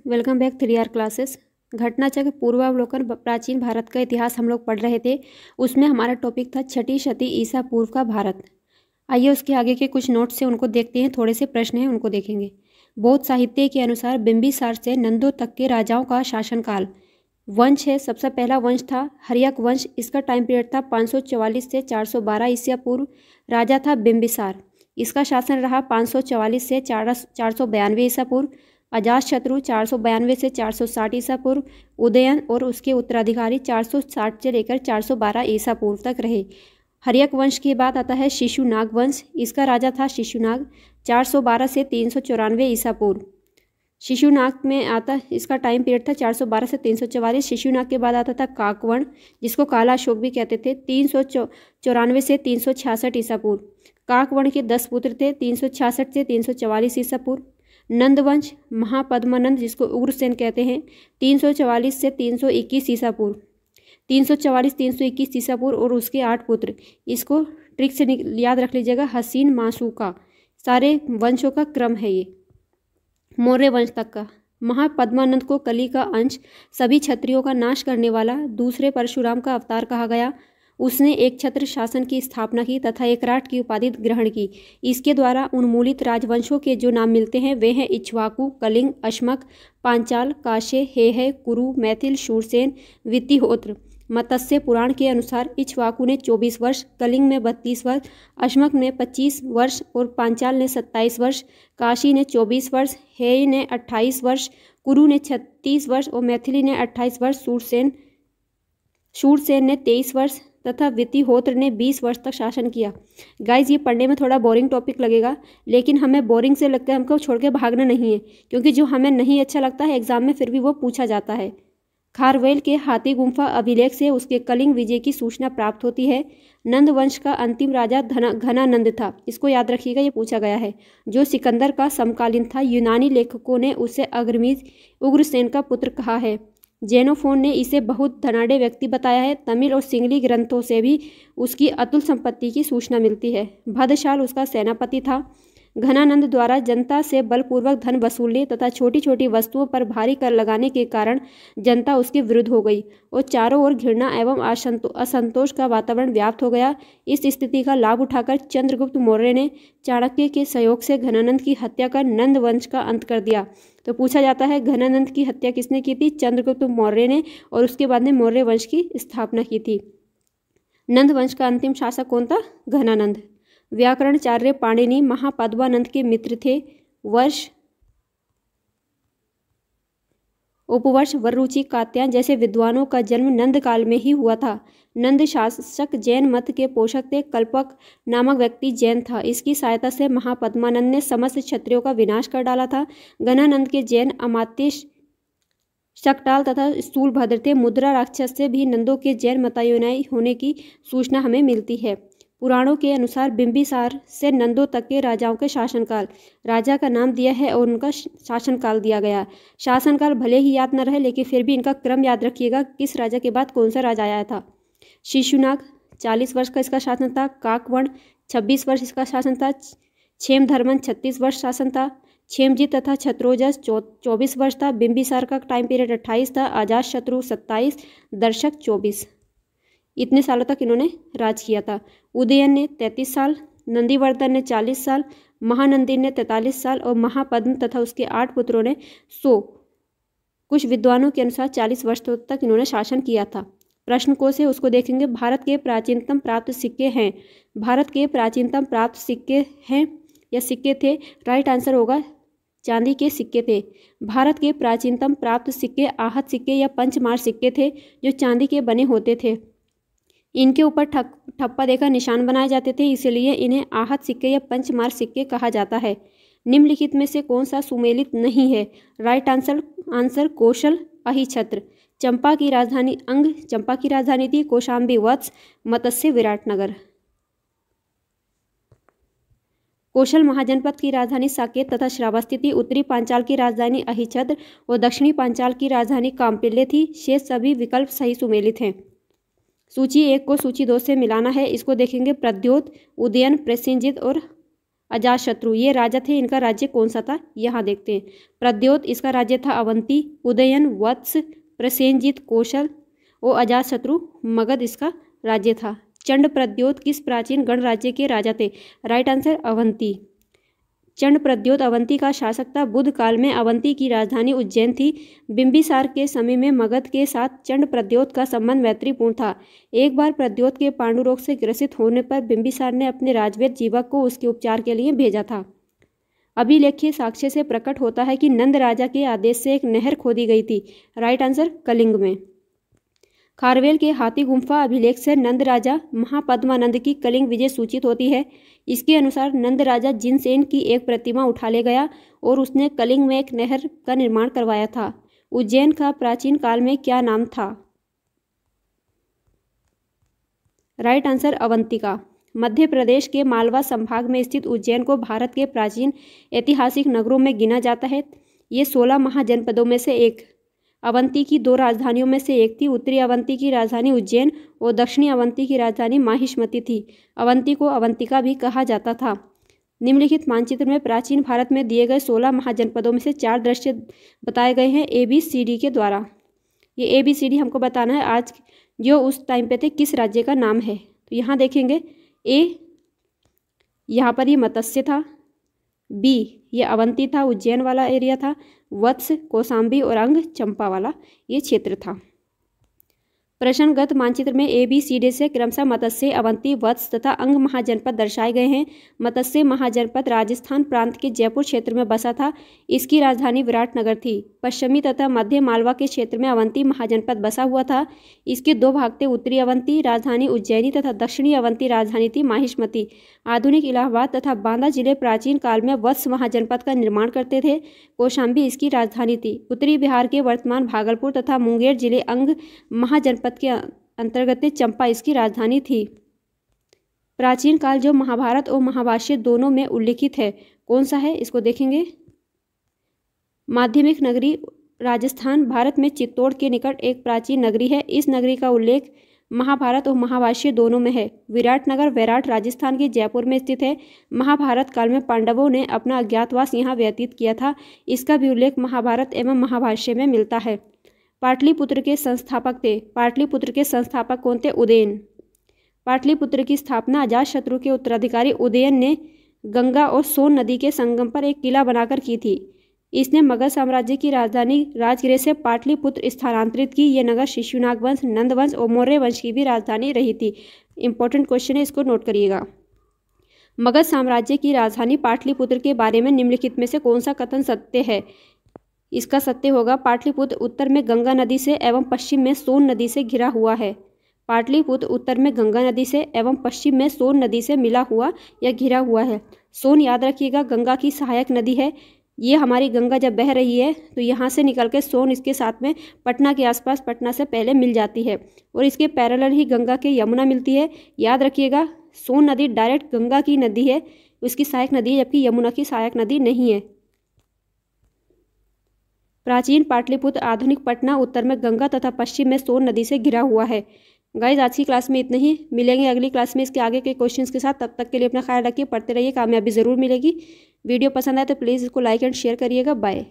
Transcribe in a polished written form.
Welcome back 3R classes. Ghatnachakra पूर्वावलोकन प्राचीन भारत का इतिहास हम लोग पढ़ रहे थे। उसमें हमारा टॉपिक था छठी शती ईसा पूर्व का भारत। आइए उसके आगे के कुछ नोट्स से उनको देखते हैं। थोड़े से प्रश्न हैं उनको देखेंगे। बौद्ध साहित्य के अनुसार बिंबिसार से नंदो तक के राजाओं का शासनकाल। वंश है, सबसे पहला वंश था हर्यक वंश। इसका टाइम पीरियड था 544 से 412 ईसा पूर्व। राजा था बिंबिसार। इसका शासन रहा 544 से 492 ईसा पूर्व। अजातशत्रु 492 से 460 ईसा पूर्व। उदयन और उसके उत्तराधिकारी 460 से लेकर 412 ईसा पूर्व तक रहे। हर्यक वंश के बाद आता है शिशुनाग वंश। इसका राजा था शिशुनाग 412 से 394 ईसा पूर्व। शिशुनाग में आता इसका टाइम पीरियड था 412 से 344। शिशुनाग के बाद आता था काकवर्ण, जिसको काला अशोक भी कहते थे, 394 से 366 ईसा पूर्व। काकवर्ण के 10 पुत्र थे, 366 से 344 ईसा पूर्व। नंदवंश महापद्मानंद, जिसको उग्रसेन कहते हैं, 344 से 321 ईसा पूर्व। 344-321 ईसा पूर्व और उसके 8 पुत्र। इसको ट्रिक से याद रख लीजिएगा, हसीन माशूका। सारे वंशों का क्रम है ये। मौर्य वंश तक का महापद्मानंद को कली का अंश, सभी क्षत्रियों का नाश करने वाला दूसरे परशुराम का अवतार कहा गया। उसने एक छत्र शासन की स्थापना की तथा एकराट की उपाधि ग्रहण की। इसके द्वारा उन्मूलित राजवंशों के जो नाम मिलते हैं वे हैं इक्ष्वाकु, कलिंग, अश्मक, पांचाल, काश्य, हेह, कुरु, मैथिल, शूरसेन, वितिहोत्र। मत्स्य पुराण के अनुसार इक्ष्वाकु ने 24 वर्ष, कलिंग में 32 वर्ष, अश्मक ने 25 वर्ष और पांचाल ने 27 वर्ष, काशी ने 24 वर्ष, हेय ने 28 वर्ष, कुरु ने 36 वर्ष और मैथिली ने 28 वर्ष, शूरसेन ने 23 वर्ष तथा वितिहोत्र ने 20 वर्ष तक शासन किया। गाइज, ये पढ़ने में थोड़ा बोरिंग टॉपिक लगेगा, लेकिन हमें बोरिंग से लगकर हमको छोड़ के भागना नहीं है, क्योंकि जो हमें नहीं अच्छा लगता है एग्जाम में फिर भी वो पूछा जाता है। खारवेल के हाथी गुम्फा अभिलेख से उसके कलिंग विजय की सूचना प्राप्त होती है। नंद वंश का अंतिम राजा घनानंद था। इसको याद रखिएगा, ये पूछा गया है, जो सिकंदर का समकालीन था। यूनानी लेखकों ने उसे अग्रमीज उग्रसेन का पुत्र कहा है। जेनोफोन ने इसे बहुत धनाढ़ व्यक्ति बताया है। तमिल और सिंगली ग्रंथों से भी उसकी अतुल संपत्ति की सूचना मिलती है। भद्रशाल उसका सेनापति था। घनानंद द्वारा जनता से बलपूर्वक धन वसूलने तथा छोटी छोटी वस्तुओं पर भारी कर लगाने के कारण जनता उसके विरुद्ध हो गई और चारों ओर घृणा एवं असंतोष का वातावरण व्याप्त हो गया। इस स्थिति का लाभ उठाकर चंद्रगुप्त मौर्य ने चाणक्य के सहयोग से घनानंद की हत्या कर नंद वंश का अंत कर दिया। तो पूछा जाता है घनानंद की हत्या किसने की थी? चंद्रगुप्त मौर्य ने, और उसके बाद में मौर्य वंश की स्थापना की थी। नंद वंश का अंतिम शासक कौन था? घनानंद। व्याकरणाचार्य पाणिनि महापद्मानंद के मित्र थे। वर्ष उपवर्ष वररुचि कात्यायन जैसे विद्वानों का जन्म नंद काल में ही हुआ था। नंद शासक जैन मत के पोषक थे। कल्पक नामक व्यक्ति जैन था। इसकी सहायता से महापद्मानंद ने समस्त क्षत्रियों का विनाश कर डाला था। घनानंद के जैन अमात्य शकटाल तथा स्थूलभद्र थे। मुद्रा राक्षस से भी नंदों के जैन मतानुयायी होने की सूचना हमें मिलती है। पुराणों के अनुसार बिंबिसार से नंदों तक के राजाओं के शासनकाल, राजा का नाम दिया है और उनका शासनकाल दिया गया। शासनकाल भले ही याद न रहे, लेकिन फिर भी इनका क्रम याद रखिएगा, किस राजा के बाद कौन सा राजा आया था। शिशुनाग 40 वर्ष का इसका शासन था। काकवर्ण 26 वर्ष इसका शासन था। क्षेमधर्मन 36 वर्ष शासन था। क्षेमजीत तथा छत्रोजस 24 वर्ष था। बिंबिसार का टाइम पीरियड 28 था। अजातशत्रु 27, दर्शक 24। इतने सालों तक इन्होंने राज किया था। उदयन ने 33 साल, नंदीवर्धन ने 40 साल, महानंदी ने 43 साल और महापद्म तथा उसके 8 पुत्रों ने 100, कुछ विद्वानों के अनुसार 40 वर्ष तक इन्होंने शासन किया था। प्रश्न को से उसको देखेंगे। भारत के प्राचीनतम प्राप्त सिक्के हैं। भारत के प्राचीनतम प्राप्त सिक्के हैं या सिक्के थे? राइट आंसर होगा चांदी के सिक्के थे। भारत के प्राचीनतम प्राप्त सिक्के आहत सिक्के या पंचमार सिक्के थे, जो चांदी के बने होते थे। इनके ऊपर ठप्पा देकर निशान बनाए जाते थे, इसलिए इन्हें आहत सिक्के या पंचमार सिक्के कहा जाता है। निम्नलिखित में से कौन सा सुमेलित नहीं है? राइट आंसर कौशल अहिछत्र। चंपा की राजधानी अंग, चंपा की राजधानी थी। कौशाम्बी वत्स, मत्स्य विराटनगर। कौशल महाजनपद की राजधानी साकेत तथा श्रावस्ती थी। उत्तरी पांचाल की राजधानी अहिछत्र और दक्षिणी पांचाल की राजधानी काम्पिल्य थी। शेष सभी विकल्प सही सुमेलित हैं। सूची 1 को सूची 2 से मिलाना है। इसको देखेंगे। प्रद्योत, उदयन, प्रसेनजित और अजातशत्रु ये राजा थे, इनका राज्य कौन सा था यहाँ देखते हैं। प्रद्योत इसका राज्य था अवंती। उदयन, वत्स, प्रसेनजीत, कौशल और अजातशत्रु मगध इसका राज्य था। चंड प्रद्योत किस प्राचीन गणराज्य के राजा थे? Right answer Avanti. चंड प्रद्योत अवंती का शासक था। बुद्ध काल में अवंती की राजधानी उज्जैन थी। बिंबिसार के समय में मगध के साथ चंड प्रद्योत का संबंध मैत्रीपूर्ण था। एक बार प्रद्योत के पांडु रोग से ग्रसित होने पर बिंबिसार ने अपने राजवैद्य जीवक को उसके उपचार के लिए भेजा था। अभिलेखीय साक्ष्य से प्रकट होता है कि नंद राजा के आदेश से एक नहर खोदी गई थी। राइट आंसर कलिंग में। खारवेल के हाथी गुम्फा अभिलेख से नंद राजा महापद्मानंद की कलिंग विजय सूचित होती है। इसके अनुसार नंद राजा जिनसेन की एक प्रतिमा उठा ले गया और उसने कलिंग में एक नहर का निर्माण करवाया था। उज्जैन का प्राचीन काल में क्या नाम था? Right answer Avantika. मध्य प्रदेश के मालवा संभाग में स्थित उज्जैन को भारत के प्राचीन ऐतिहासिक नगरों में गिना जाता है। ये 16 महाजनपदों में से एक। अवंती की 2 राजधानियों में से एक थी। उत्तरी अवंती की राजधानी उज्जैन और दक्षिणी अवंती की राजधानी माहिष्मती थी। अवंती को अवंतिका भी कहा जाता था। निम्नलिखित मानचित्र में प्राचीन भारत में दिए गए 16 महाजनपदों में से 4 दृश्य बताए गए हैं ABCD के द्वारा। ये ABCD हमको बताना है आज जो उस टाइम पे थे किस राज्य का नाम है। तो यहाँ देखेंगे A यहाँ पर ये मत्स्य था, B ये अवंती था, उज्जैन वाला एरिया था, वत्स, कौशाम्बी और अंग चंपा वाला ये क्षेत्र था। प्रश्नगत मानचित्र में ABCD से क्रमशः मत्स्य, अवंती, वत्स तथा अंग महाजनपद दर्शाए गए हैं। मत्स्य महाजनपद राजस्थान प्रांत के जयपुर क्षेत्र में बसा था। इसकी राजधानी विराटनगर थी। पश्चिमी तथा मध्य मालवा के क्षेत्र में अवंती महाजनपद बसा हुआ था। इसके 2 भाग थे, उत्तरी अवंती राजधानी उज्जैनी तथा दक्षिणी अवंती राजधानी थी माहिष्मती। आधुनिक इलाहाबाद तथा बांदा जिले प्राचीन काल में वत्स महाजनपद का निर्माण करते थे। कौशाम्बी इसकी राजधानी थी। उत्तरी बिहार के वर्तमान भागलपुर तथा मुंगेर जिले अंग महाजनपद के अंतर्गत चंपा इसकी राजधानी थी। प्राचीन काल जो महाभारत और महाभाष्य दोनों में उल्लिखित है कौन सा है इसको देखेंगे। माध्यमिक नगरी राजस्थान भारत में चित्तौड़ के निकट एक प्राचीन नगरी है। इस नगरी का उल्लेख महाभारत और महाभाष्य दोनों में है। विराटनगर वैराट राजस्थान के जयपुर में स्थित है। महाभारत काल में पांडवों ने अपना अज्ञातवास यहाँ व्यतीत किया था। इसका भी उल्लेख महाभारत एवं महाभाष्य में मिलता है। पाटलिपुत्र के संस्थापक थे। पाटलिपुत्र के संस्थापक कौन थे? उदयन। पाटलिपुत्र की स्थापना अजातशत्रु के उत्तराधिकारी उदयन ने गंगा और सोन नदी के संगम पर एक किला बनाकर की थी। इसने मगध साम्राज्य की राजधानी राजगृह से पाटलिपुत्र स्थानांतरित की। यह नगर शिशुनाग वंश, नंद वंश और मौर्य वंश की भी राजधानी रही थी। इंपॉर्टेंट क्वेश्चन है, इसको नोट करिएगा। मगध साम्राज्य की राजधानी पाटलिपुत्र के बारे में निम्नलिखित में से कौन सा कथन सत्य है? इसका सत्य होगा पाटलिपुत्र उत्तर में गंगा नदी से एवं पश्चिम में सोन नदी से घिरा हुआ है। पाटलिपुत्र उत्तर में गंगा नदी से एवं पश्चिम में सोन नदी से मिला हुआ या घिरा हुआ है। सोन याद रखिएगा गंगा की सहायक नदी है। ये हमारी गंगा जब बह रही है तो यहाँ से निकल के सोन इसके साथ में पटना के आसपास, पटना से पहले मिल जाती है और इसके पैरेलल ही गंगा के यमुना मिलती है। याद रखिएगा सोन नदी डायरेक्ट गंगा की नदी है, उसकी सहायक नदी है, जबकि यमुना की सहायक नदी नहीं है। प्राचीन पाटलिपुत्र आधुनिक पटना उत्तर में गंगा तथा पश्चिम में सोन नदी से घिरा हुआ है। गाइज आज की क्लास में इतना ही। मिलेंगे अगली क्लास में इसके आगे के क्वेश्चंस के साथ। तब तक के लिए अपना ख्याल रखिए, पढ़ते रहिए, कामयाबी ज़रूर मिलेगी। वीडियो पसंद आए तो प्लीज़ इसको लाइक एंड शेयर करिएगा। बाय।